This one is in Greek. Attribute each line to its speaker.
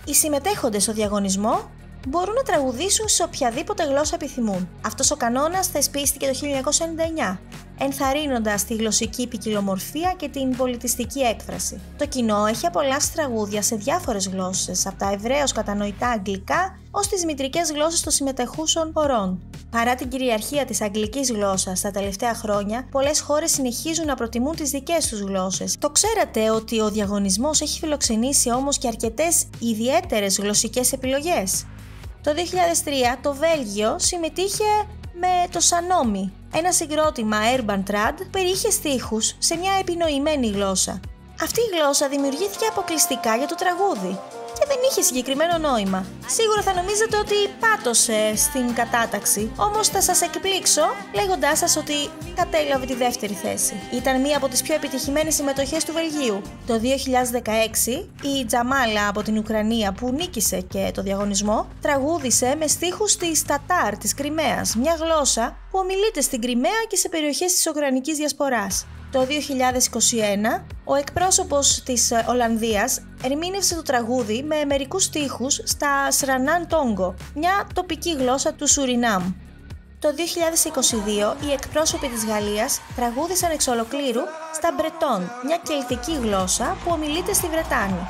Speaker 1: Οι συμμετέχοντες στο διαγωνισμό μπορούν να τραγουδήσουν σε οποιαδήποτε γλώσσα επιθυμούν. Αυτός ο κανόνας θεσπίστηκε το 1999, ενθαρρύνοντας τη γλωσσική ποικιλομορφία και την πολιτιστική έκφραση. Το κοινό έχει απολαύσει τραγούδια σε διάφορες γλώσσες, από τα ευρέως κατανοητά αγγλικά ως τις μητρικές γλώσσες των συμμετεχούσων χωρών. Παρά την κυριαρχία της αγγλικής γλώσσας τα τελευταία χρόνια, πολλές χώρες συνεχίζουν να προτιμούν τις δικές τους γλώσσες. Το ξέρατε ότι ο διαγωνισμός έχει φιλοξενήσει όμως και αρκετές ιδιαίτερες γλωσσικές επιλογές? Το 2003 το Βέλγιο συμμετείχε με το Σανόμι, ένα συγκρότημα urban trad που περιείχε στίχους σε μια επινοημένη γλώσσα. Αυτή η γλώσσα δημιουργήθηκε αποκλειστικά για το τραγούδι και δεν είχε συγκεκριμένο νόημα. Σίγουρα θα νομίζετε ότι πάτωσε στην κατάταξη, όμως θα σας εκπλήξω λέγοντάς σας ότι κατέλαβε τη δεύτερη θέση. Ήταν μία από τις πιο επιτυχημένες συμμετοχές του Βελγίου. Το 2016 η Τζαμάλα από την Ουκρανία, που νίκησε και το διαγωνισμό, τραγούδισε με στίχους της Τατάρ της Κριμαίας, μια γλώσσα που ομιλείται στην Κριμαία και σε περιοχές της Ουκρανικής διασποράς. Το 2021, ο εκπρόσωπος της Ολλανδίας ερμήνευσε το τραγούδι με μερικούς στίχους στα Σρανάν Τόγκο, μια τοπική γλώσσα του Σουρινάμ. Το 2022, οι εκπρόσωποι της Γαλλίας τραγούδισαν εξ ολοκλήρου στα Μπρετόν, μια κελτική γλώσσα που ομιλείται στη Βρετάνη.